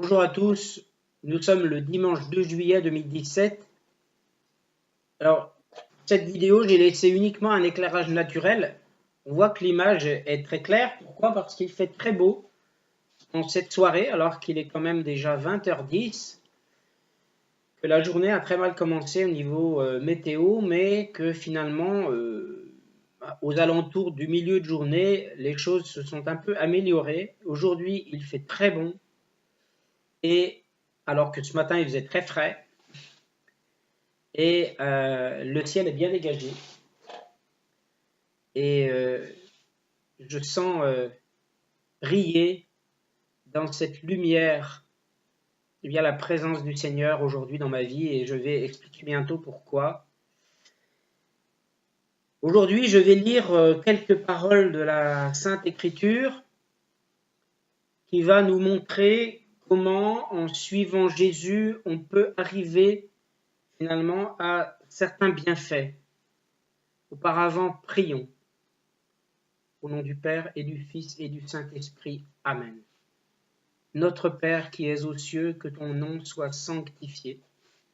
Bonjour à tous, nous sommes le dimanche 2 juillet 2017. Alors, cette vidéo, j'ai laissé uniquement un éclairage naturel. On voit que l'image est très claire. Pourquoi? Parce qu'il fait très beau en cette soirée, alors qu'il est quand même déjà 20h10, que la journée a très mal commencé au niveau météo, mais que finalement, aux alentours du milieu de journée, les choses se sont un peu améliorées. Aujourd'hui, il fait très bon. Et alors que ce matin il faisait très frais et le ciel est bien dégagé et je sens briller dans cette lumière bien la présence du Seigneur aujourd'hui dans ma vie, et je vais expliquer bientôt pourquoi. Aujourd'hui, je vais lire quelques paroles de la Sainte Écriture qui va nous montrer comment, en suivant Jésus, on peut arriver finalement à certains bienfaits. Auparavant, prions. Au nom du Père et du Fils et du Saint-Esprit. Amen. Notre Père qui es aux cieux, que ton nom soit sanctifié,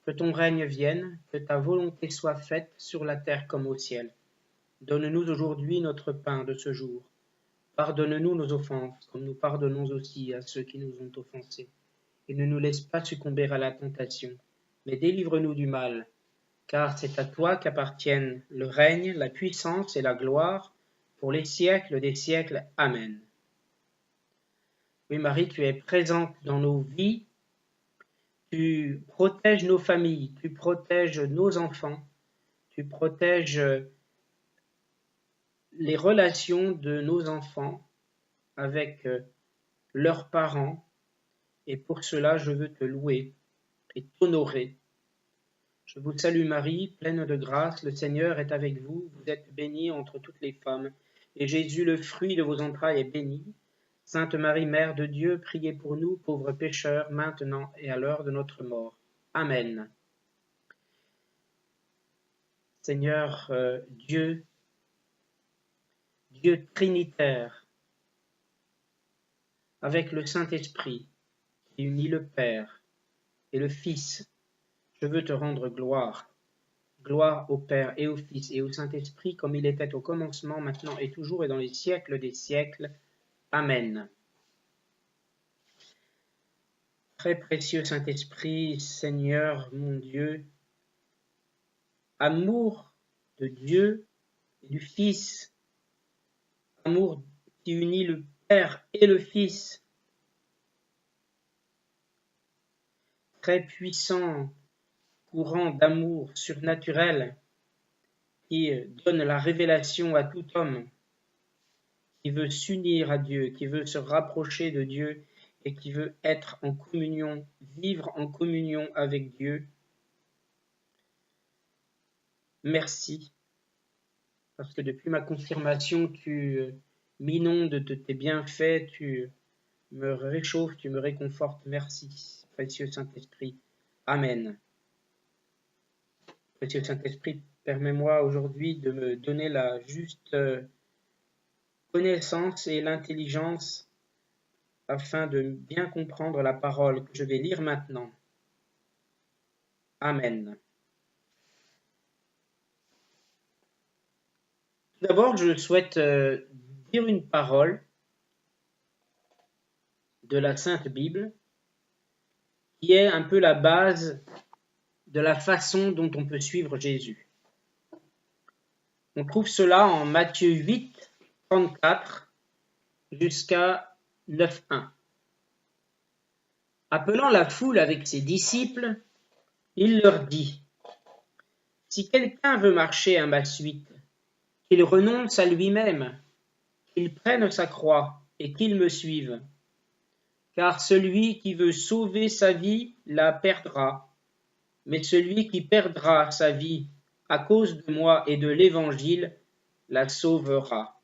que ton règne vienne, que ta volonté soit faite sur la terre comme au ciel. Donne-nous aujourd'hui notre pain de ce jour. Pardonne-nous nos offenses, comme nous pardonnons aussi à ceux qui nous ont offensés. Et ne nous laisse pas succomber à la tentation, mais délivre-nous du mal, car c'est à toi qu'appartiennent le règne, la puissance et la gloire, pour les siècles des siècles. Amen. Oui, Marie, tu es présente dans nos vies, tu protèges nos familles, tu protèges nos enfants, tu protèges les relations de nos enfants avec leurs parents, et pour cela je veux te louer et t'honorer. Je vous salue Marie, pleine de grâce, le Seigneur est avec vous, vous êtes bénie entre toutes les femmes, et Jésus, le fruit de vos entrailles, est béni. Sainte Marie, Mère de Dieu, priez pour nous, pauvres pécheurs, maintenant et à l'heure de notre mort. Amen. Seigneur Dieu Trinitaire, avec le Saint-Esprit, qui unit le Père et le Fils, je veux te rendre gloire. Gloire au Père et au Fils et au Saint-Esprit, comme il était au commencement, maintenant et toujours et dans les siècles des siècles. Amen. Très précieux Saint-Esprit, Seigneur mon Dieu, amour de Dieu et du Fils, amour qui unit le Père et le Fils, très puissant courant d'amour surnaturel qui donne la révélation à tout homme qui veut s'unir à Dieu, qui veut se rapprocher de Dieu et qui veut être en communion, vivre en communion avec Dieu. Merci, parce que depuis ma confirmation, tu m'inondes de tes bienfaits, tu me réchauffes, tu me réconfortes. Merci, précieux Saint-Esprit. Amen. Précieux Saint-Esprit, permets-moi aujourd'hui de me donner la juste connaissance et l'intelligence afin de bien comprendre la parole que je vais lire maintenant. Amen. Tout d'abord, je souhaite dire une parole de la Sainte Bible qui est un peu la base de la façon dont on peut suivre Jésus. On trouve cela en Matthieu 8, 34 jusqu'à 9.1. Appelant la foule avec ses disciples, il leur dit : « Si quelqu'un veut marcher à ma suite, qu'il renonce à lui-même, qu'il prenne sa croix et qu'il me suive. Car celui qui veut sauver sa vie la perdra, mais celui qui perdra sa vie à cause de moi et de l'Évangile la sauvera.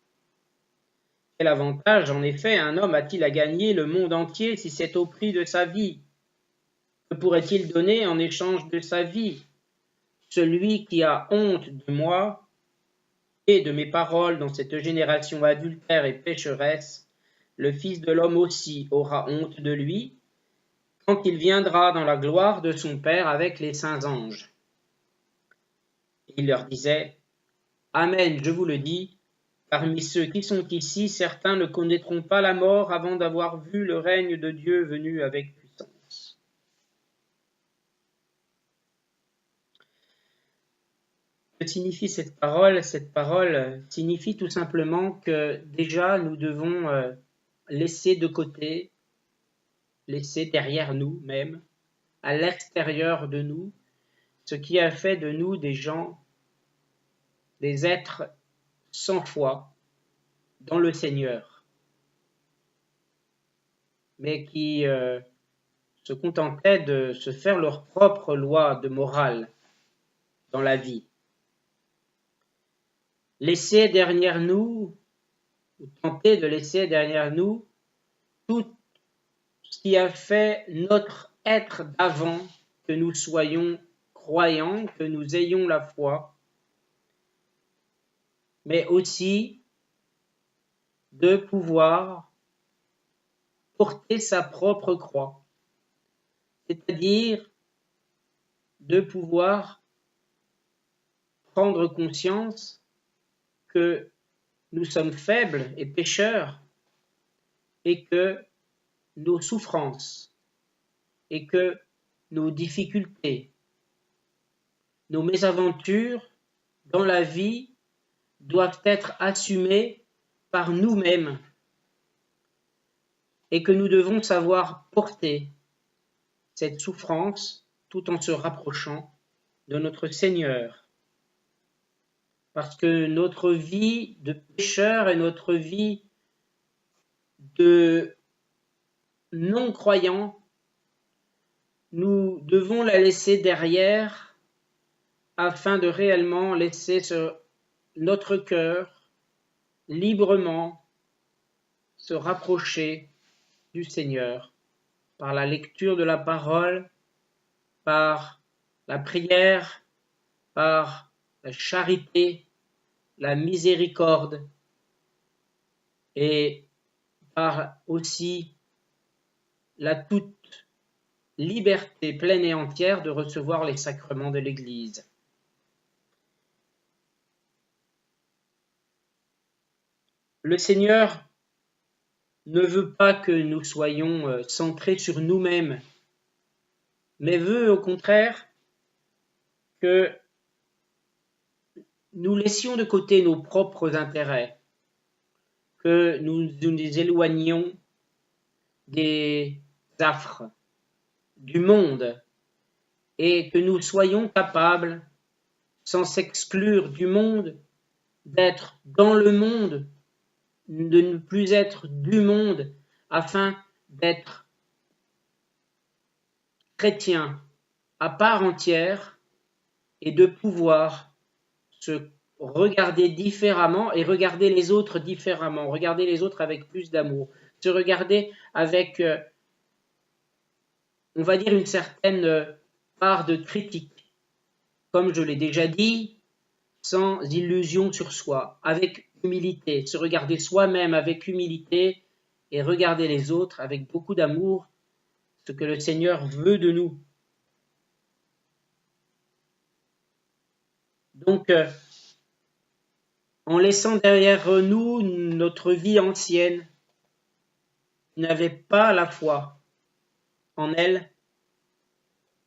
Quel avantage, en effet, un homme a-t-il à gagner le monde entier si c'est au prix de sa vie ? Que pourrait-il donner en échange de sa vie ? Celui qui a honte de moi et de mes paroles dans cette génération adultère et pécheresse, le Fils de l'homme aussi aura honte de lui, quand il viendra dans la gloire de son Père avec les saints anges. Il leur disait, Amen, je vous le dis, parmi ceux qui sont ici, certains ne connaîtront pas la mort avant d'avoir vu le règne de Dieu venu avec puissance. Que signifie cette parole? Cette parole signifie tout simplement que déjà nous devons laisser de côté, laisser derrière nous même, à l'extérieur de nous, ce qui a fait de nous des gens, des êtres sans foi dans le Seigneur, mais qui se contentaient de se faire leur propre loi de morale dans la vie. Laisser derrière nous, ou tenter de laisser derrière nous, tout ce qui a fait notre être d'avant, que nous soyons croyants, que nous ayons la foi, mais aussi de pouvoir porter sa propre croix, c'est-à-dire de pouvoir prendre conscience que nous sommes faibles et pécheurs et que nos souffrances et que nos difficultés, nos mésaventures dans la vie doivent être assumées par nous-mêmes et que nous devons savoir porter cette souffrance tout en se rapprochant de notre Seigneur. Parce que notre vie de pécheur et notre vie de non-croyant, nous devons la laisser derrière afin de réellement laisser notre cœur librement se rapprocher du Seigneur par la lecture de la parole, par la prière, par la charité, la miséricorde et par aussi la toute liberté pleine et entière de recevoir les sacrements de l'Église. Le Seigneur ne veut pas que nous soyons centrés sur nous-mêmes, mais veut au contraire que nous laissions de côté nos propres intérêts, que nous nous éloignions des affres du monde et que nous soyons capables, sans s'exclure du monde, d'être dans le monde, de ne plus être du monde, afin d'être chrétiens à part entière et de pouvoir se regarder différemment et regarder les autres différemment, regarder les autres avec plus d'amour, se regarder avec, on va dire, une certaine part de critique, comme je l'ai déjà dit, sans illusion sur soi, avec humilité, se regarder soi-même avec humilité et regarder les autres avec beaucoup d'amour, ce que le Seigneur veut de nous. Donc, en laissant derrière nous notre vie ancienne, qui n'avait pas la foi en elle,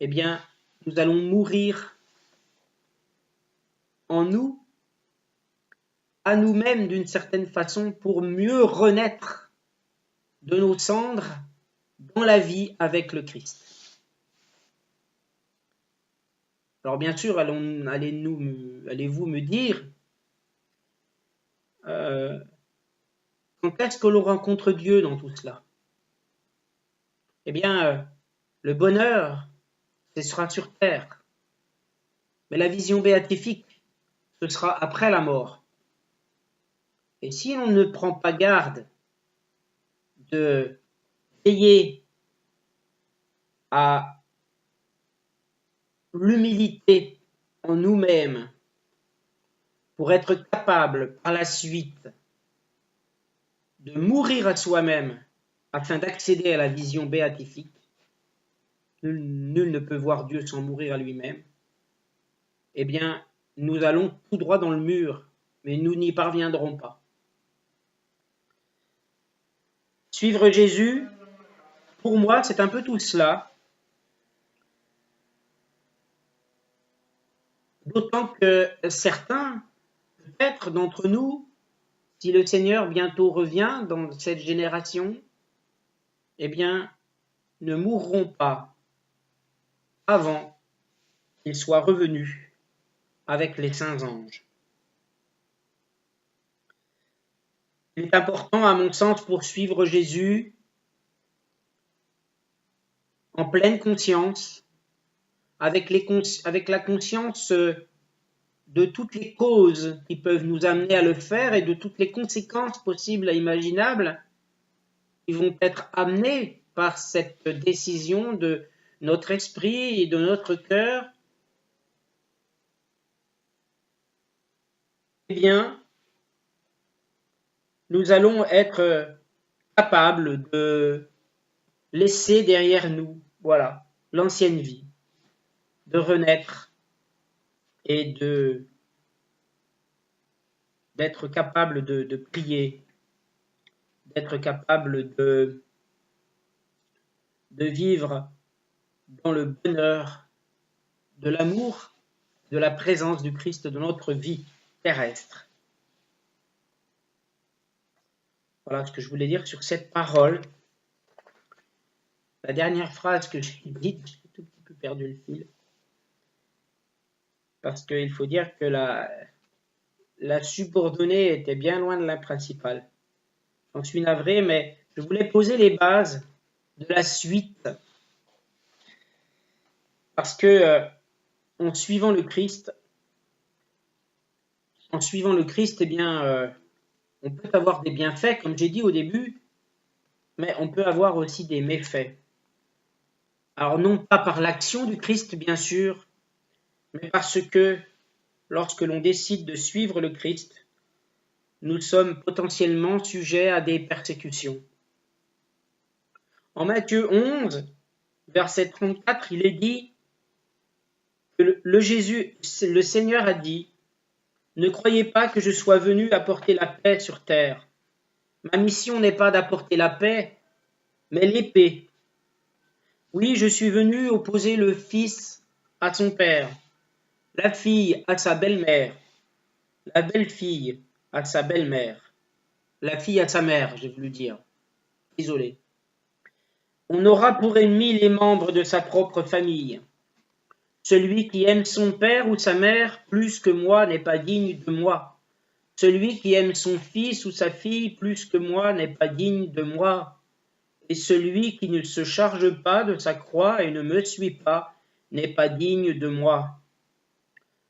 eh bien, nous allons mourir en nous, à nous-mêmes d'une certaine façon, pour mieux renaître de nos cendres dans la vie avec le Christ. Alors bien sûr, allez-vous me dire, quand est-ce que l'on rencontre Dieu dans tout cela? Eh bien, le bonheur, ce sera sur terre. Mais la vision béatifique, ce sera après la mort. Et si on ne prend pas garde de veiller à l'humilité en nous-mêmes pour être capable par la suite de mourir à soi-même afin d'accéder à la vision béatifique, nul ne peut voir Dieu sans mourir à lui-même, eh bien, nous allons tout droit dans le mur, mais nous n'y parviendrons pas. Suivre Jésus, pour moi, c'est un peu tout cela. D'autant que certains, peut-être d'entre nous, si le Seigneur bientôt revient dans cette génération, eh bien, ne mourront pas avant qu'il soit revenu avec les saints anges. Il est important, à mon sens, pour suivre Jésus en pleine conscience, avec la conscience de toutes les causes qui peuvent nous amener à le faire et de toutes les conséquences possibles et imaginables qui vont être amenées par cette décision de notre esprit et de notre cœur. Eh bien, nous allons être capables de laisser derrière nous, voilà, l'ancienne vie, de renaître et d'être capable de prier, d'être capable de vivre dans le bonheur de l'amour, de la présence du Christ dans notre vie terrestre. Voilà ce que je voulais dire sur cette parole. La dernière phrase que j'ai dite, j'ai tout petit peu perdu le fil, parce qu'il faut dire que la subordonnée était bien loin de la principale. J'en suis navré, mais je voulais poser les bases de la suite, parce que en suivant le Christ, eh bien, on peut avoir des bienfaits, comme j'ai dit au début, mais on peut avoir aussi des méfaits. Alors non pas par l'action du Christ, bien sûr, mais parce que lorsque l'on décide de suivre le Christ, nous sommes potentiellement sujets à des persécutions. En Matthieu 11, verset 34, il est dit que le Seigneur a dit « Ne croyez pas que je sois venu apporter la paix sur terre. Ma mission n'est pas d'apporter la paix, mais l'épée. Oui, je suis venu opposer le fils à son père, la fille à sa belle-mère, la belle-fille à sa belle-mère, la fille à sa mère, j'ai voulu dire. Désolé. On aura pour ennemi les membres de sa propre famille. Celui qui aime son père ou sa mère plus que moi n'est pas digne de moi. Celui qui aime son fils ou sa fille plus que moi n'est pas digne de moi. Et celui qui ne se charge pas de sa croix et ne me suit pas n'est pas digne de moi.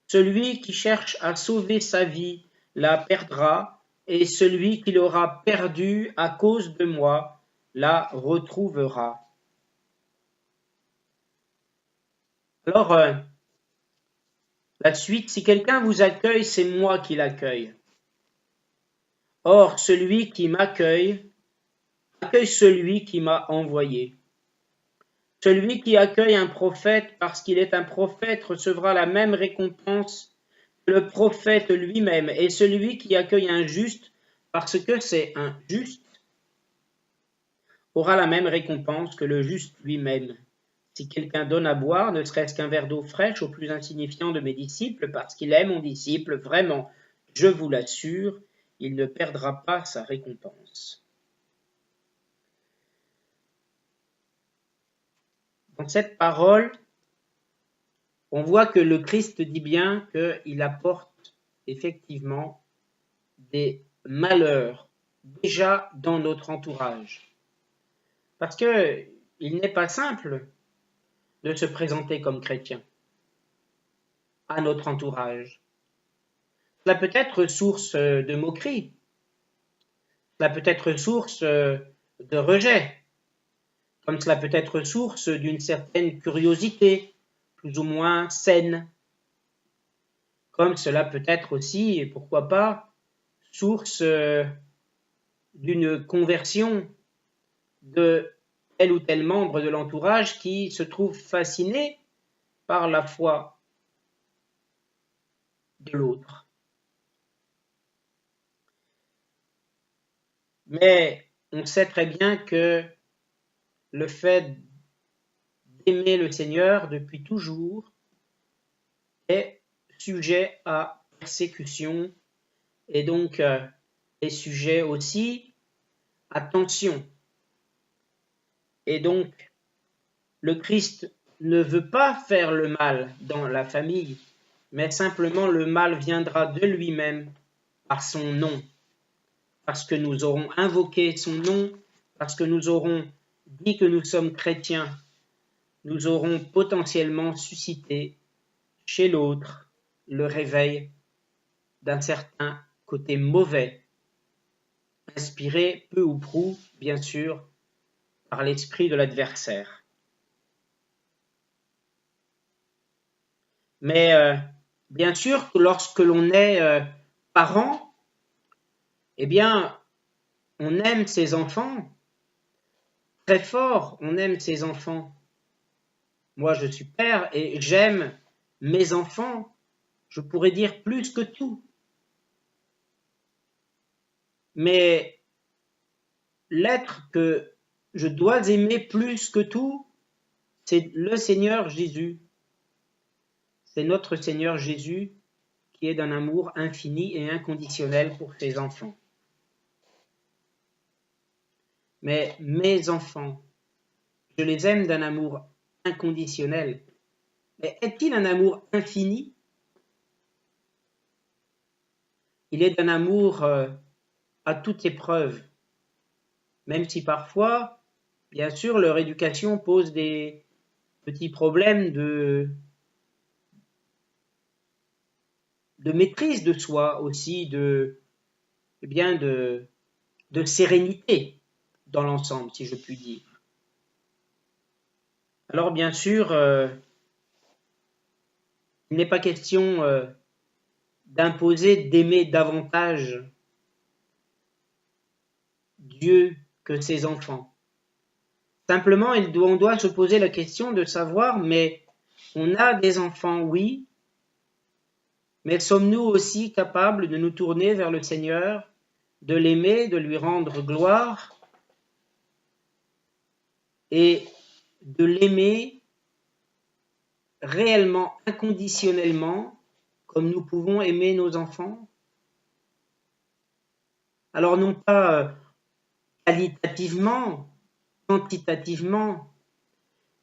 Celui qui cherche à sauver sa vie la perdra, et celui qui l'aura perdue à cause de moi la retrouvera. » Alors, la suite, si quelqu'un vous accueille, c'est moi qui l'accueille. Or, celui qui m'accueille, accueille celui qui m'a envoyé. Celui qui accueille un prophète parce qu'il est un prophète recevra la même récompense que le prophète lui-même, et celui qui accueille un juste parce que c'est un juste aura la même récompense que le juste lui-même. Si quelqu'un donne à boire, ne serait-ce qu'un verre d'eau fraîche au plus insignifiant de mes disciples, parce qu'il est mon disciple, vraiment, je vous l'assure, il ne perdra pas sa récompense. Dans cette parole, on voit que le Christ dit bien qu'il apporte effectivement des malheurs déjà dans notre entourage. Parce qu'il n'est pas simple de se présenter comme chrétien à notre entourage. Cela peut être source de moquerie, cela peut être source de rejet, comme cela peut être source d'une certaine curiosité, plus ou moins saine, comme cela peut être aussi, et pourquoi pas, source d'une conversion, de tel ou tel membre de l'entourage qui se trouve fasciné par la foi de l'autre. Mais on sait très bien que le fait d'aimer le Seigneur depuis toujours est sujet à persécution et donc est sujet aussi à tension. Et donc, le Christ ne veut pas faire le mal dans la famille, mais simplement le mal viendra de lui-même par son nom, parce que nous aurons invoqué son nom, parce que nous aurons dit que nous sommes chrétiens, nous aurons potentiellement suscité chez l'autre le réveil d'un certain côté mauvais, inspiré peu ou prou, bien sûr, par l'esprit de l'adversaire. Mais bien sûr que lorsque l'on est parent, eh bien, on aime ses enfants très fort, on aime ses enfants. Moi, je suis père et j'aime mes enfants, je pourrais dire plus que tout. Mais l'être que je dois aimer plus que tout, c'est le Seigneur Jésus. C'est notre Seigneur Jésus qui est d'un amour infini et inconditionnel pour ses enfants. Mais mes enfants, je les aime d'un amour inconditionnel. Mais est-il un amour infini? Il est d'un amour à toute épreuve, même si parfois, bien sûr, leur éducation pose des petits problèmes de maîtrise de soi aussi, de sérénité dans l'ensemble, si je puis dire. Alors bien sûr, il n'est pas question d'imposer d'aimer davantage Dieu que ses enfants. Simplement, on doit se poser la question de savoir, mais on a des enfants, oui, mais sommes-nous aussi capables de nous tourner vers le Seigneur, de l'aimer, de lui rendre gloire et de l'aimer réellement, inconditionnellement, comme nous pouvons aimer nos enfants? Alors non pas qualitativement, quantitativement,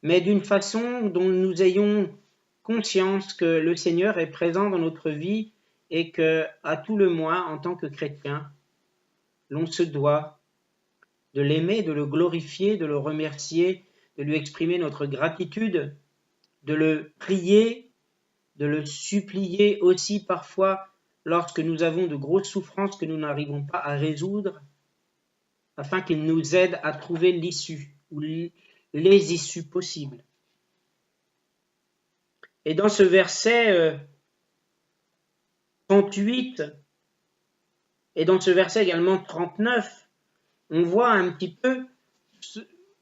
mais d'une façon dont nous ayons conscience que le Seigneur est présent dans notre vie et que, à tout le moins, en tant que chrétien, l'on se doit de l'aimer, de le glorifier, de le remercier, de lui exprimer notre gratitude, de le prier, de le supplier aussi parfois lorsque nous avons de grosses souffrances que nous n'arrivons pas à résoudre, afin qu'il nous aide à trouver l'issue ou les issues possibles. Et dans ce verset 38 et dans ce verset également 39, on voit un petit peu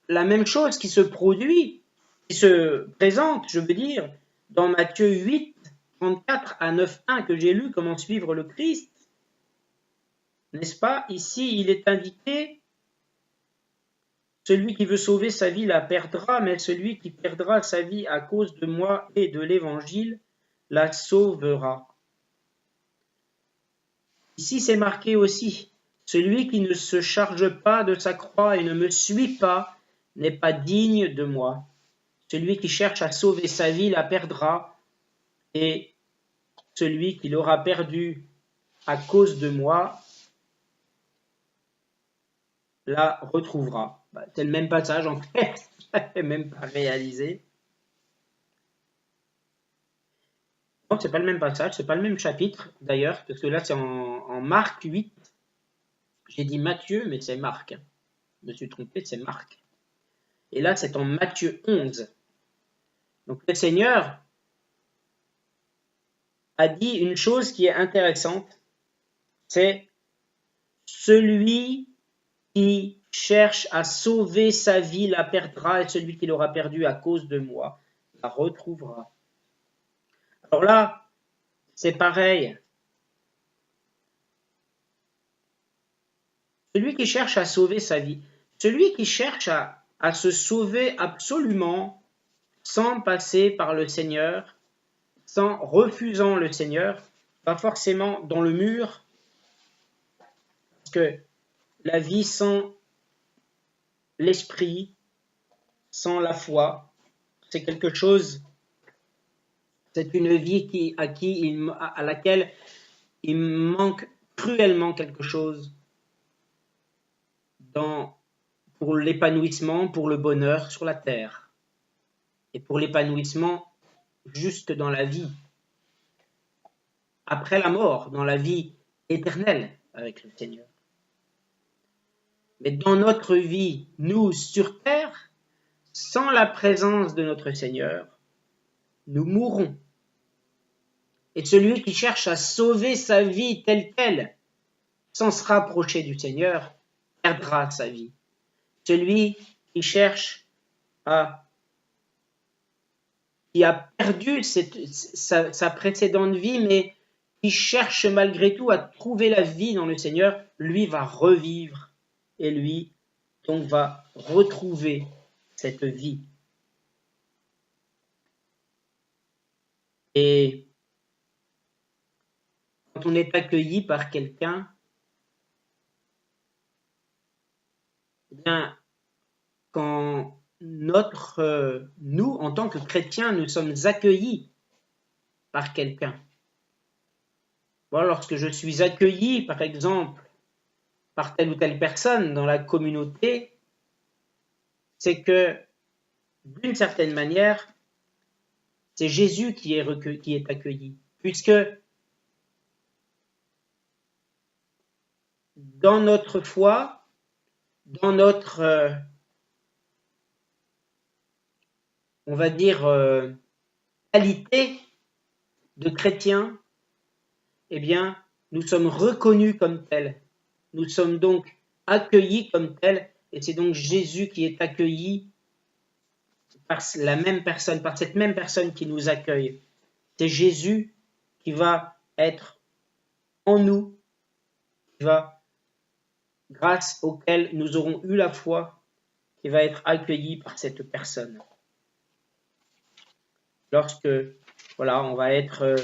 la même chose qui se produit, qui se présente, je veux dire, dans Matthieu 8, 34 à 9.1 que j'ai lu, comment suivre le Christ. N'est-ce pas? Ici, il est indiqué, celui qui veut sauver sa vie la perdra, mais celui qui perdra sa vie à cause de moi et de l'Évangile la sauvera. Ici, c'est marqué aussi, celui qui ne se charge pas de sa croix et ne me suit pas n'est pas digne de moi. Celui qui cherche à sauver sa vie la perdra, et celui qui l'aura perdue à cause de moi la retrouvera. C'est le même passage en fait, je l'avais même pas réalisé. Non, c'est pas le même passage, c'est pas le même chapitre d'ailleurs, parce que là c'est en Marc 8. J'ai dit Matthieu, mais c'est Marc. Je me suis trompé, c'est Marc. Et là c'est en Matthieu 11. Donc le Seigneur a dit une chose qui est intéressante, c'est celui qui cherche à sauver sa vie la perdra, et celui qui l'aura perdue à cause de moi la retrouvera. Alors là, c'est pareil. Celui qui cherche à sauver sa vie, celui qui cherche à se sauver absolument sans passer par le Seigneur, sans refusant le Seigneur, pas forcément dans le mur, parce que la vie sans l'esprit, sans la foi, c'est quelque chose, c'est une vie à laquelle il manque cruellement quelque chose pour l'épanouissement, pour le bonheur sur la terre, et pour l'épanouissement juste dans la vie, après la mort, dans la vie éternelle avec le Seigneur. Mais dans notre vie, nous, sur terre, sans la présence de notre Seigneur, nous mourrons. Et celui qui cherche à sauver sa vie telle qu'elle, sans se rapprocher du Seigneur, perdra sa vie. Celui qui cherche qui a perdu sa précédente vie, mais qui cherche malgré tout à trouver la vie dans le Seigneur, lui va revivre et lui donc va retrouver cette vie. Et quand on est accueilli par quelqu'un, eh bien, quand nous, en tant que chrétiens, nous sommes accueillis par quelqu'un. Bon, lorsque je suis accueilli, par exemple, par telle ou telle personne dans la communauté, c'est que, d'une certaine manière, c'est Jésus qui est accueilli, puisque dans notre foi, dans notre, on va dire, qualité de chrétien, eh bien, nous sommes reconnus comme tels. Nous sommes donc accueillis comme tels, et c'est donc Jésus qui est accueilli par la même personne, par cette même personne qui nous accueille. C'est Jésus qui va être en nous, grâce auquel nous aurons eu la foi, qui va être accueilli par cette personne. Lorsque, voilà, on va être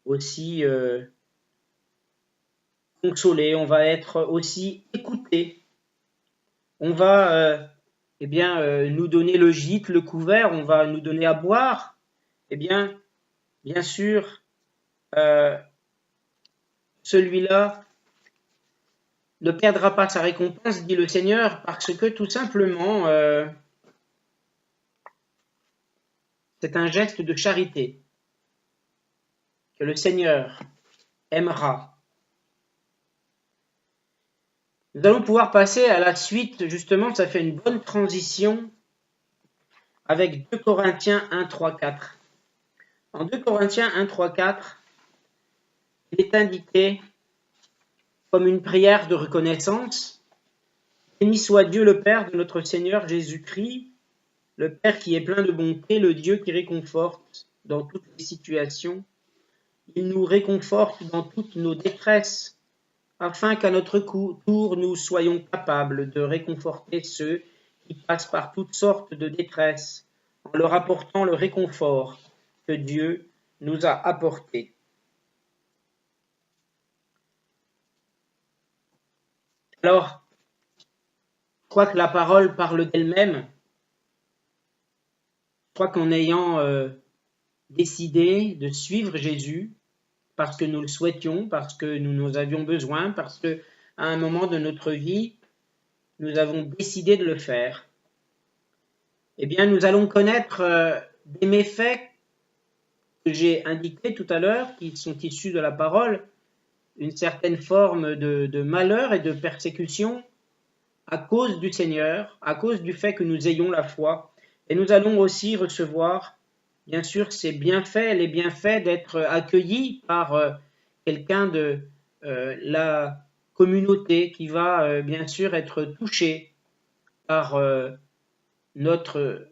aussi consolé, on va être aussi écouté. On va nous donner le gîte, le couvert, on va nous donner à boire. Eh bien sûr, celui-là ne perdra pas sa récompense, dit le Seigneur, parce que tout simplement, c'est un geste de charité que le Seigneur aimera. Nous allons pouvoir passer à la suite, justement, ça fait une bonne transition avec 2 Corinthiens 1, 3, 4. En 2 Corinthiens 1, 3, 4, il est indiqué comme une prière de reconnaissance. Béni soit Dieu le Père de notre Seigneur Jésus-Christ, le Père qui est plein de bonté, le Dieu qui réconforte dans toutes les situations. Il nous réconforte dans toutes nos détresses, afin qu'à notre tour nous soyons capables de réconforter ceux qui passent par toutes sortes de détresses, en leur apportant le réconfort que Dieu nous a apporté. Alors, je crois que la parole parle d'elle-même. Je crois qu'en ayant décidé de suivre Jésus, parce que nous le souhaitions, parce que nous avions besoin, parce qu'à un moment de notre vie, nous avons décidé de le faire, eh bien, nous allons connaître des méfaits que j'ai indiqués tout à l'heure, qui sont issus de la parole, une certaine forme de malheur et de persécution à cause du Seigneur, à cause du fait que nous ayons la foi. Et nous allons aussi recevoir, bien sûr, ces bienfaits, les bienfaits d'être accueillis par quelqu'un de la communauté qui va bien sûr être touchée par notre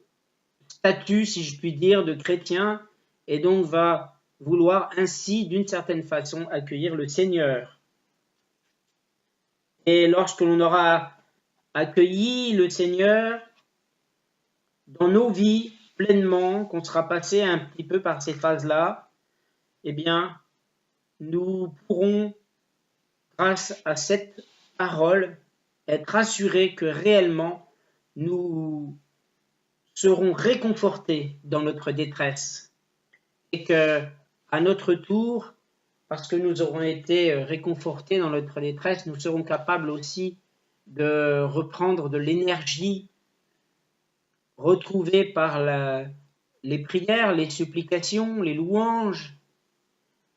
statut, si je puis dire, de chrétien, et donc va vouloir ainsi, d'une certaine façon, accueillir le Seigneur. Et lorsque l'on aura accueilli le Seigneur dans nos vies pleinement, qu'on sera passé un petit peu par ces phases-là, eh bien, nous pourrons, grâce à cette parole, être assurés que réellement nous serons réconfortés dans notre détresse et que, à notre tour, parce que nous aurons été réconfortés dans notre détresse, nous serons capables aussi de reprendre de l'énergie retrouvée par les prières, les supplications, les louanges,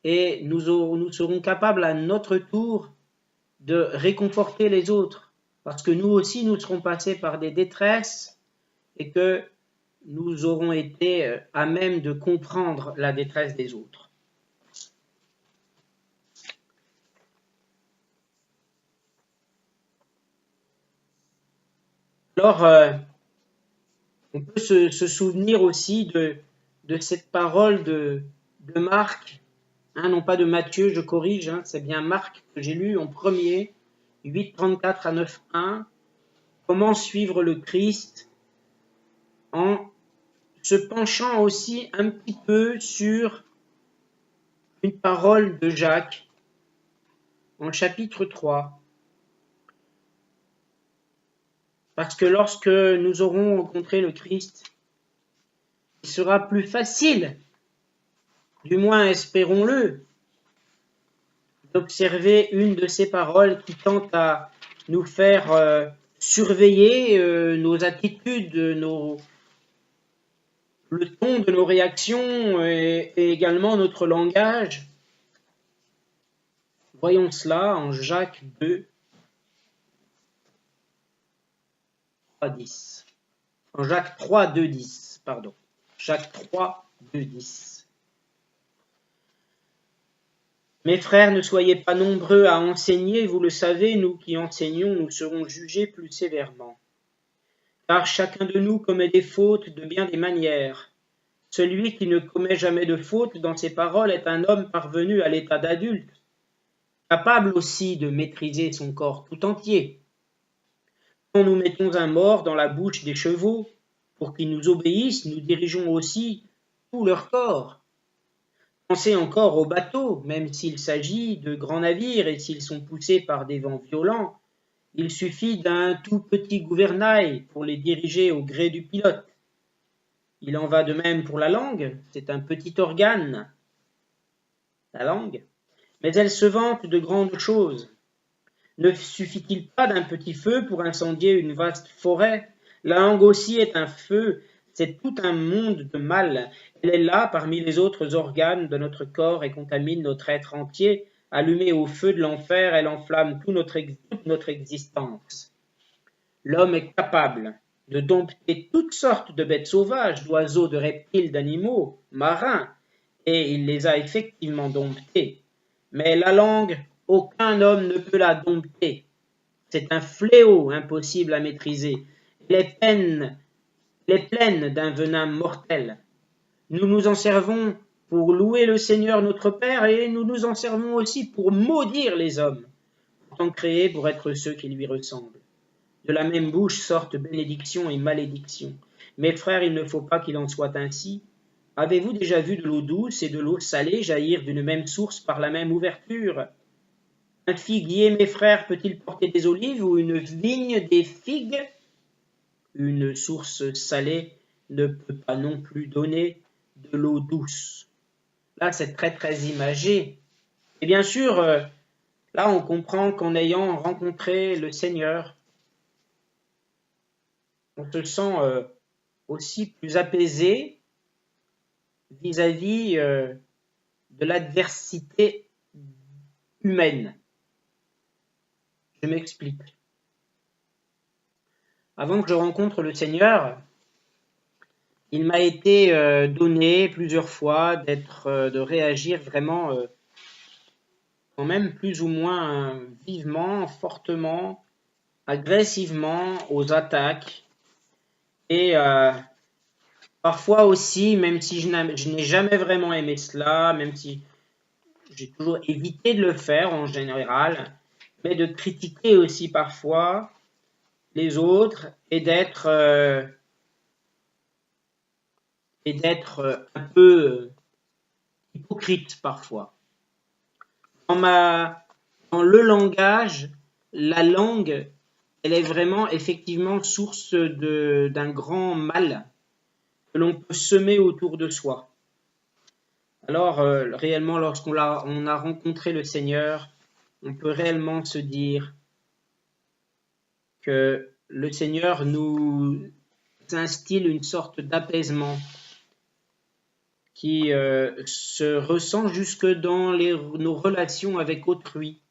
et nous serons capables à notre tour de réconforter les autres, parce que nous aussi nous serons passés par des détresses et que nous aurons été à même de comprendre la détresse des autres. Alors, on peut se souvenir aussi de cette parole de Marc, non pas de Matthieu, je corrige, c'est bien Marc que j'ai lu en premier, 8:34 à 9:1, comment suivre le Christ en se penchant aussi un petit peu sur une parole de Jacques en chapitre 3. Parce que lorsque nous aurons rencontré le Christ, il sera plus facile, du moins espérons-le, d'observer une de ces paroles qui tente à nous faire surveiller nos attitudes, le ton de nos réactions et également notre langage. Voyons cela en Jacques 2, 3:10. En Jacques 3, 2:10, pardon. Jacques 3, 2:10. Mes frères, ne soyez pas nombreux à enseigner, vous le savez, nous qui enseignons, nous serons jugés plus sévèrement. Car chacun de nous commet des fautes de bien des manières. Celui qui ne commet jamais de faute dans ses paroles est un homme parvenu à l'état d'adulte, capable aussi de maîtriser son corps tout entier. Quand nous mettons un mors dans la bouche des chevaux, pour qu'ils nous obéissent, nous dirigeons aussi tout leur corps. Pensez encore aux bateaux, même s'il s'agit de grands navires et s'ils sont poussés par des vents violents, il suffit d'un tout petit gouvernail pour les diriger au gré du pilote. Il en va de même pour la langue, c'est un petit organe, la langue, mais elle se vante de grandes choses. Ne suffit-il pas d'un petit feu pour incendier une vaste forêt? La langue aussi est un feu, c'est tout un monde de mal. Elle est là parmi les autres organes de notre corps et contamine notre être entier. Allumée au feu de l'enfer, elle enflamme toute notre existence. L'homme est capable de dompter toutes sortes de bêtes sauvages, d'oiseaux, de reptiles, d'animaux, marins, et il les a effectivement domptés. Mais la langue, aucun homme ne peut la dompter. C'est un fléau impossible à maîtriser. Elle est pleine d'un venin mortel. Nous nous en servons pour louer le Seigneur notre Père et nous nous en servons aussi pour maudire les hommes, pourtant créés pour être ceux qui lui ressemblent. De la même bouche sortent bénédiction et malédiction. Mes frères, il ne faut pas qu'il en soit ainsi. Avez-vous déjà vu de l'eau douce et de l'eau salée jaillir d'une même source par la même ouverture? Un figuier, mes frères, peut-il porter des olives ou une vigne des figues? Une source salée ne peut pas non plus donner de l'eau douce. Là, c'est très très imagé. Et bien sûr, là, on comprend qu'en ayant rencontré le Seigneur, on se sent aussi plus apaisé vis-à-vis de l'adversité humaine. Je m'explique. Avant que je rencontre le Seigneur, il m'a été donné plusieurs fois de réagir vraiment quand même plus ou moins vivement, fortement, agressivement aux attaques. Et parfois aussi, même si je n'ai jamais vraiment aimé cela, même si j'ai toujours évité de le faire en général, mais de critiquer aussi parfois les autres et d'être un peu hypocrite parfois. Dans le langage, la langue, elle est vraiment effectivement source d'un grand mal que l'on peut semer autour de soi. Alors, réellement, lorsqu'on a rencontré le Seigneur, on peut réellement se dire que le Seigneur nous instille une sorte d'apaisement qui se ressent jusque dans nos relations avec autrui.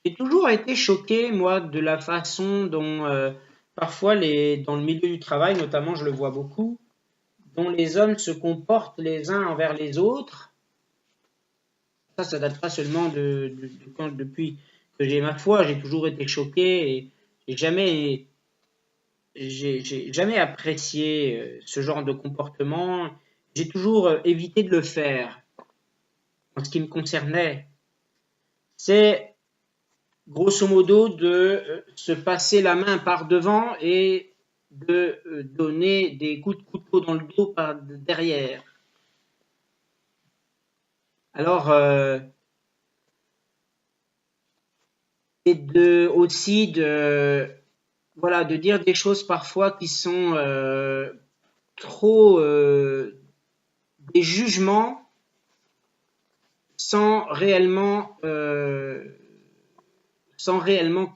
J'ai toujours été choqué, moi, de la façon dont parfois dans le milieu du travail, notamment, je le vois beaucoup, dont les hommes se comportent les uns envers les autres. Ça date pas seulement depuis que j'ai ma foi, j'ai toujours été choqué et j'ai jamais apprécié ce genre de comportement. J'ai toujours évité de le faire. En ce qui me concernait, c'est grosso modo de se passer la main par devant et de donner des coups de couteau dans le dos par derrière. Alors, et aussi de dire des choses parfois qui sont trop des jugements sans réellement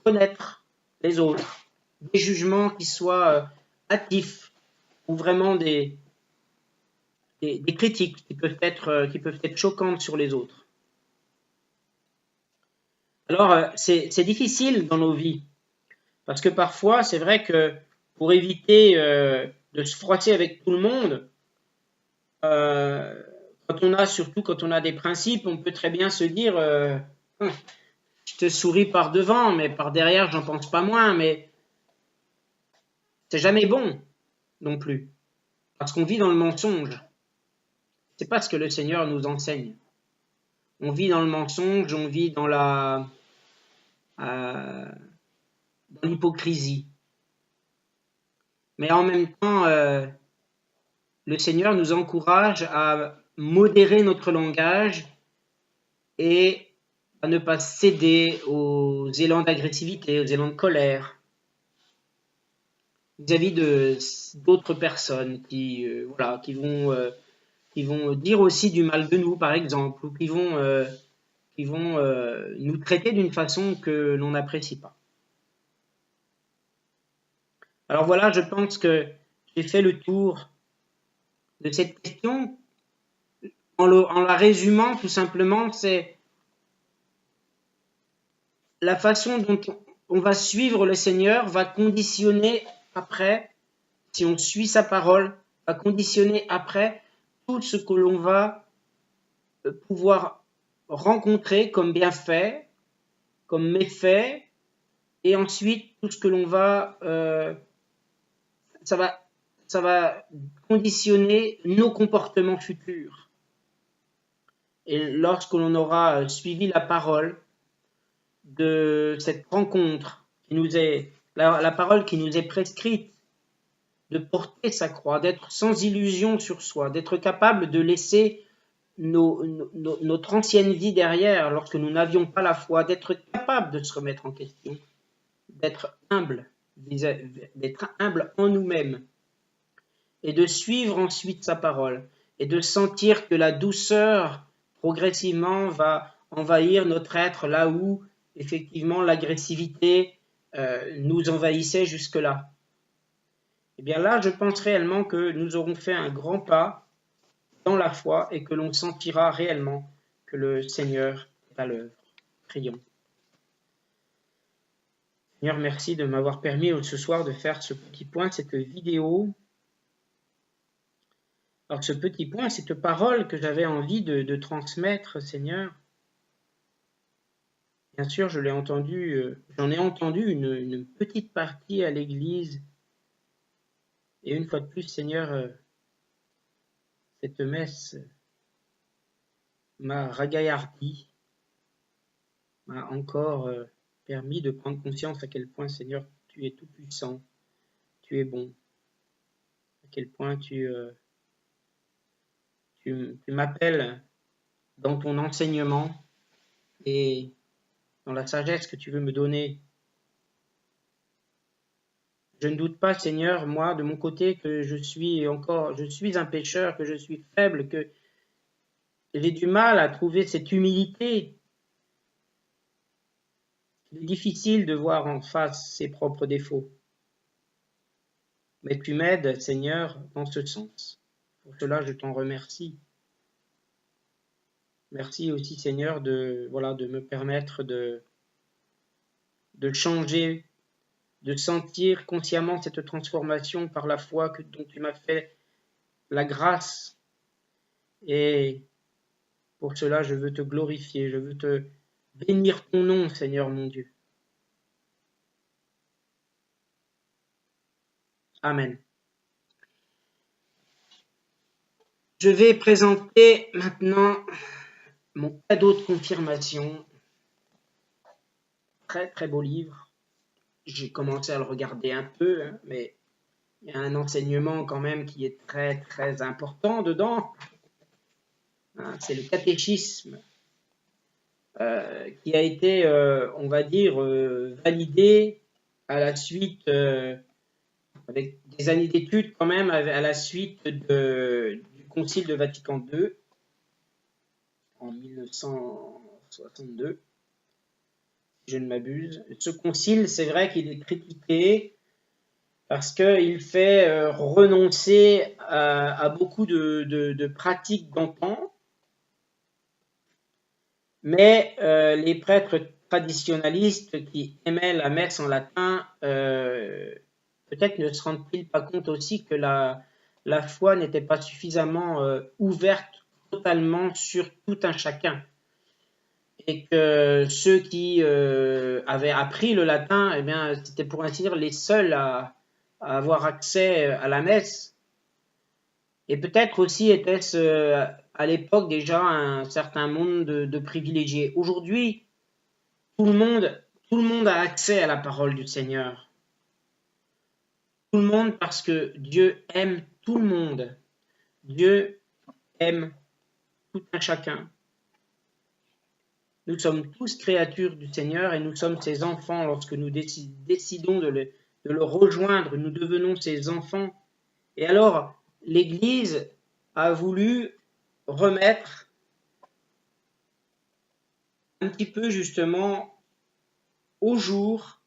connaître les autres, des jugements qui soient hâtifs ou vraiment des critiques qui peuvent être choquantes sur les autres. Alors, c'est difficile dans nos vies, parce que parfois, c'est vrai que pour éviter de se froisser avec tout le monde, surtout quand on a des principes, on peut très bien se dire je te souris par devant, mais par derrière, j'en pense pas moins, mais c'est jamais bon non plus, parce qu'on vit dans le mensonge. C'est pas ce que le Seigneur nous enseigne. On vit dans le mensonge, on vit dans l'hypocrisie. Mais en même temps, le Seigneur nous encourage à modérer notre langage et à ne pas céder aux élans d'agressivité, aux élans de colère vis-à-vis d'autres personnes qui vont dire aussi du mal de nous, par exemple, ou qui vont nous traiter d'une façon que l'on n'apprécie pas. Alors voilà, je pense que j'ai fait le tour de cette question. En la résumant, tout simplement, c'est la façon dont on va suivre le Seigneur va conditionner après, si on suit sa parole, va conditionner après tout ce que l'on va pouvoir rencontrer comme bienfait, comme méfait, et ensuite tout ce que l'on va, ça va conditionner nos comportements futurs. Et lorsque l'on aura suivi la parole de cette rencontre qui nous est, la parole qui nous est prescrite, de porter sa croix, d'être sans illusion sur soi, d'être capable de laisser notre ancienne vie derrière lorsque nous n'avions pas la foi, d'être capable de se remettre en question, d'être humble en nous-mêmes et de suivre ensuite sa parole et de sentir que la douceur progressivement va envahir notre être là où effectivement l'agressivité nous envahissait jusque-là. Et bien là, je pense réellement que nous aurons fait un grand pas dans la foi et que l'on sentira réellement que le Seigneur est à l'œuvre. Prions. Seigneur, merci de m'avoir permis ce soir de faire ce petit point, cette vidéo. Alors ce petit point, cette parole que j'avais envie de transmettre, Seigneur, Bien sûr, je l'ai entendu, j'en ai entendu une petite partie à l'église. Et une fois de plus, Seigneur, cette messe m'a ragaillardi, m'a encore permis de prendre conscience à quel point, Seigneur, tu es tout puissant, tu es bon, à quel point tu m'appelles dans ton enseignement et dans la sagesse que tu veux me donner. Je ne doute pas, Seigneur, moi, de mon côté, que je suis un pécheur, que je suis faible, que j'ai du mal à trouver cette humilité. Il est difficile de voir en face ses propres défauts. Mais tu m'aides, Seigneur, dans ce sens. Pour cela, je t'en remercie. Merci aussi, Seigneur, de me permettre de changer, de sentir consciemment cette transformation par la foi dont tu m'as fait la grâce. Et pour cela, je veux te glorifier, je veux te bénir ton nom, Seigneur mon Dieu. Amen. Je vais présenter maintenant mon cadeau de confirmation. Très très beau livre. J'ai commencé à le regarder un peu, mais il y a un enseignement quand même qui est très très important dedans. C'est le catéchisme qui a été, on va dire, validé à la suite, avec des années d'études quand même, à la suite du Concile de Vatican II en 1962, si je ne m'abuse. Ce concile, c'est vrai qu'il est critiqué parce qu'il fait renoncer à beaucoup de pratiques d'antan. Mais les prêtres traditionalistes qui aimaient la messe en latin, peut-être ne se rendent-ils pas compte aussi que la foi n'était pas suffisamment ouverte totalement sur tout un chacun. Et que ceux qui avaient appris le latin, eh bien, c'était pour ainsi dire les seuls à avoir accès à la messe. Et peut-être aussi était-ce à l'époque déjà un certain monde de privilégiés. Aujourd'hui, tout le monde a accès à la parole du Seigneur. Tout le monde, parce que Dieu aime tout le monde. Dieu aime tout un chacun. Nous sommes tous créatures du Seigneur et nous sommes ses enfants. Lorsque nous décidons de le rejoindre, nous devenons ses enfants. Et alors, l'Église a voulu remettre un petit peu justement au jour,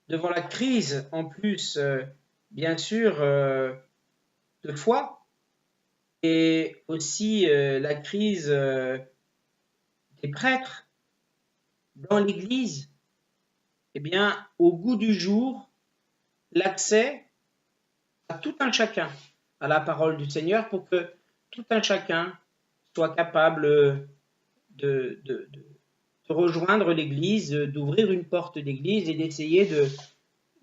devant la crise en plus, bien sûr, de foi, et aussi la crise des prêtres dans l'Église, eh bien, au goût du jour, l'accès à tout un chacun à la parole du Seigneur pour que tout un chacun soit capable de rejoindre l'Église, d'ouvrir une porte d'Église et d'essayer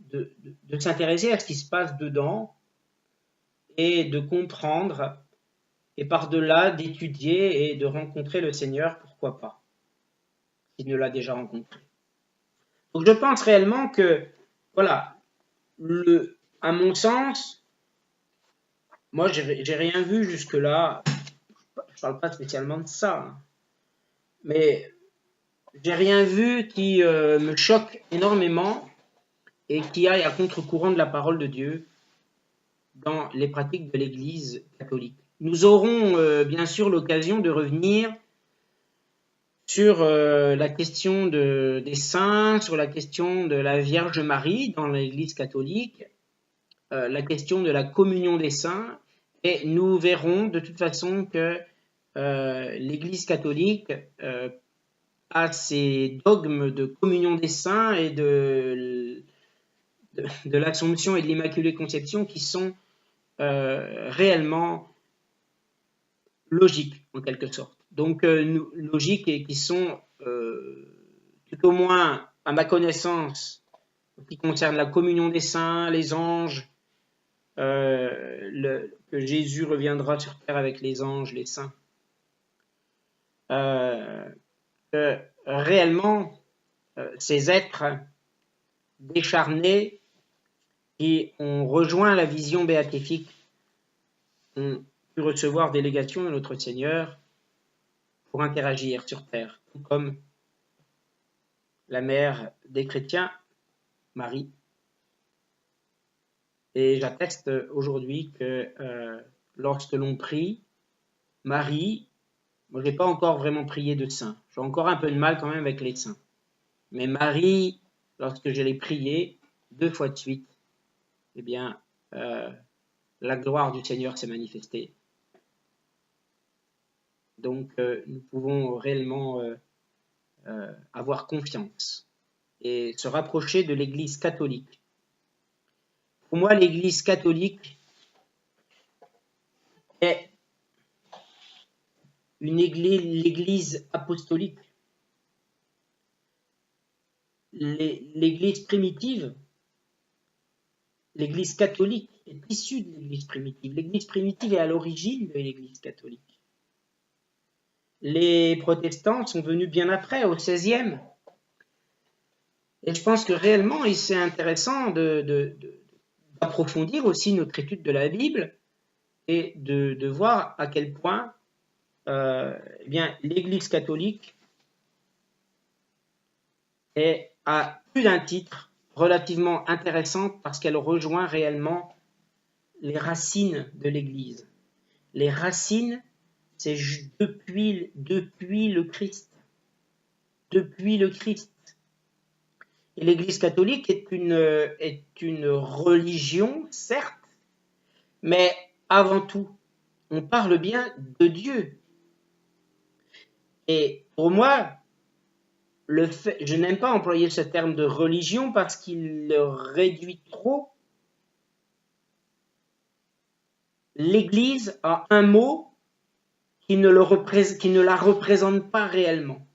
de s'intéresser à ce qui se passe dedans et de comprendre et par-delà d'étudier et de rencontrer le Seigneur, pourquoi pas, s'il ne l'a déjà rencontré. Donc je pense réellement que, voilà, à mon sens, moi j'ai rien vu jusque-là, je parle pas spécialement de ça, mais j'ai rien vu qui me choque énormément et qui aille à contre-courant de la parole de Dieu dans les pratiques de l'Église catholique. Nous aurons bien sûr l'occasion de revenir sur la question des saints, sur la question de la Vierge Marie dans l'Église catholique, la question de la communion des saints, et nous verrons de toute façon que l'Église catholique a ses dogmes de communion des saints et de l'Assomption et de l'Immaculée Conception qui sont réellement logiques en quelque sorte. Donc logiques et qui sont tout au moins à ma connaissance, qui concerne la communion des saints, les anges, que Jésus reviendra sur terre avec les anges, les saints. Réellement, ces êtres décharnés qui ont rejoint la vision béatifique ont pu recevoir délégation de notre Seigneur pour interagir sur terre, tout comme la mère des chrétiens, Marie. Et j'atteste aujourd'hui que lorsque l'on prie, Marie, moi je n'ai pas encore vraiment prié de saint, j'ai encore un peu de mal quand même avec les saints, mais Marie, lorsque je l'ai priée 2 fois de suite, eh bien, la gloire du Seigneur s'est manifestée. Donc nous pouvons réellement avoir confiance et se rapprocher de l'Église catholique. Pour moi, l'Église catholique est l'Église apostolique. L'Église primitive, l'Église catholique est issue de l'Église primitive. L'Église primitive est à l'origine de l'Église catholique. Les protestants sont venus bien après, au XVIe. Et je pense que réellement, c'est intéressant d'approfondir aussi notre étude de la Bible et de voir à quel point eh bien, l'Église catholique est à plus d'un titre relativement intéressante parce qu'elle rejoint réellement les racines de l'Église. Les racines, c'est depuis le Christ. Depuis le Christ. Et l'Église catholique est une religion, certes, mais avant tout, on parle bien de Dieu. Et pour moi, je n'aime pas employer ce terme de religion parce qu'il réduit trop l'Église à un mot qui ne la représente pas réellement.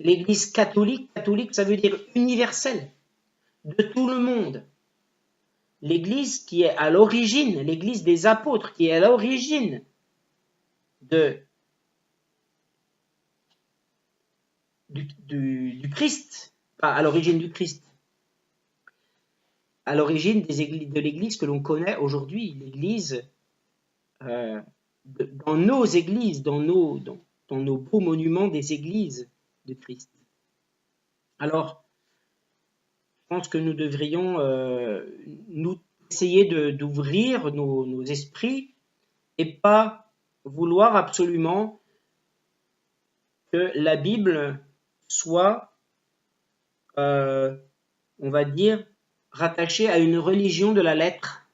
L'Église catholique, ça veut dire universelle, de tout le monde. L'Église qui est à l'origine, l'Église des apôtres, qui est à l'origine du Christ, pas à l'origine du Christ, à l'origine de l'Église que l'on connaît aujourd'hui, l'Église dans nos églises, dans nos beaux monuments des églises de Christ. Alors, je pense que nous devrions essayer d'ouvrir nos esprits et pas vouloir absolument que la Bible soit, on va dire, rattachée à une religion de la lettre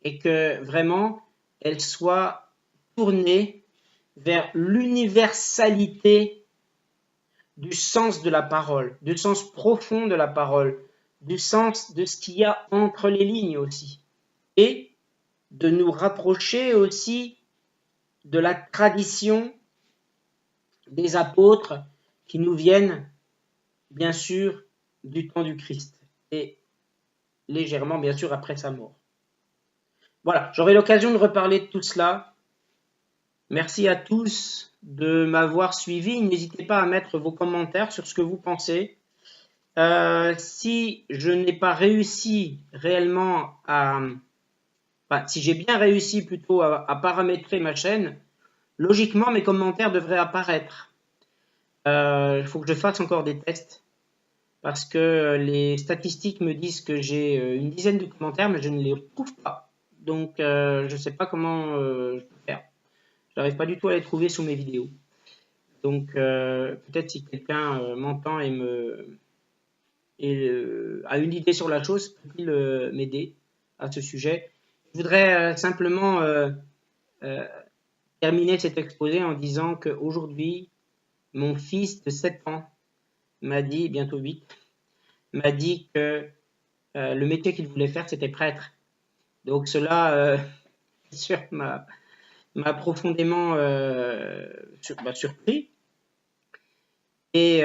et que vraiment elle soit tournée vers l'universalité du sens de la parole, du sens profond de la parole, du sens de ce qu'il y a entre les lignes aussi, et de nous rapprocher aussi de la tradition des apôtres qui nous viennent, bien sûr, du temps du Christ, et légèrement, bien sûr, après sa mort. Voilà, j'aurai l'occasion de reparler de tout cela. Merci à tous de m'avoir suivi. N'hésitez pas à mettre vos commentaires sur ce que vous pensez. Si je n'ai pas réussi réellement si j'ai bien réussi plutôt à paramétrer ma chaîne, logiquement mes commentaires devraient apparaître. Il faut que je fasse encore des tests parce que les statistiques me disent que j'ai une dizaine de commentaires, mais je ne les trouve pas. Donc je ne sais pas comment je peux faire. Je n'arrive pas du tout à les trouver sous mes vidéos. Donc peut-être si quelqu'un m'entend et a une idée sur la chose, peut-il m'aider à ce sujet. Je voudrais simplement terminer cet exposé en disant qu'aujourd'hui, mon fils de 7 ans m'a dit, bientôt 8, m'a dit que le métier qu'il voulait faire, c'était prêtre. Donc cela, bien sûr, m'a profondément surpris. Et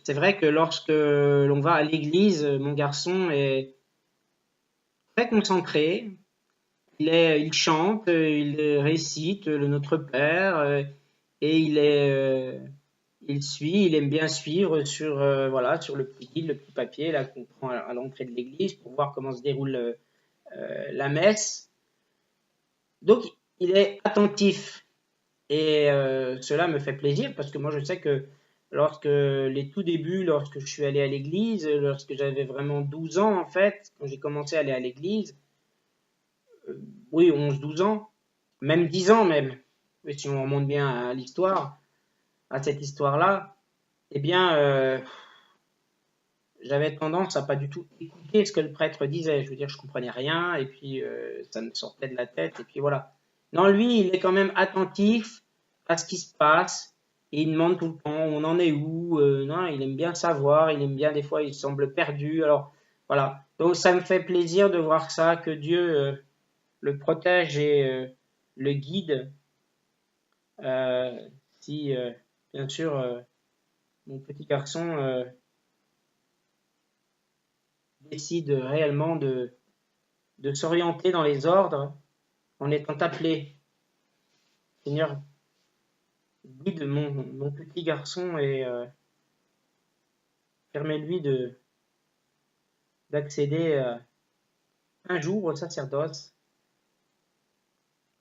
c'est vrai que lorsque l'on va à l'église, mon garçon est très concentré. Il chante, il récite le Notre Père et il suit, il aime bien suivre sur, voilà, sur le petit guide, le petit papier là qu'on prend à l'entrée de l'église pour voir comment se déroule la messe. Donc il est attentif et cela me fait plaisir parce que moi je sais que lorsque les tout débuts, lorsque je suis allé à l'église, lorsque j'avais vraiment 12 ans en fait, quand j'ai commencé à aller à l'église, oui 11 12 ans, même 10 ans même, et si on remonte bien à l'histoire, à cette histoire-là, eh bien j'avais tendance à pas du tout écouter ce que le prêtre disait. Je veux dire, je comprenais rien et puis ça me sortait de la tête et puis voilà. Non, lui, il est quand même attentif à ce qui se passe et il demande tout le temps on en est où. Non, il aime bien savoir, il aime bien des fois, il semble perdu. Alors voilà. Donc ça me fait plaisir de voir ça, que Dieu le protège et le guide. Si bien sûr mon petit garçon décide réellement de s'orienter dans les ordres en étant appelé. Seigneur, guide mon petit garçon et permets-lui d'accéder un jour au sacerdoce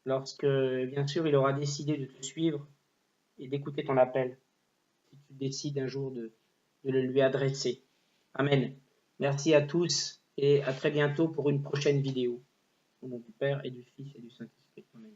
lorsque, bien sûr, il aura décidé de te suivre et d'écouter ton appel, si tu décides un jour de le lui adresser. Amen. Merci à tous et à très bientôt pour une prochaine vidéo. Au nom du Père et du Fils et du Saint-Esprit. Amen.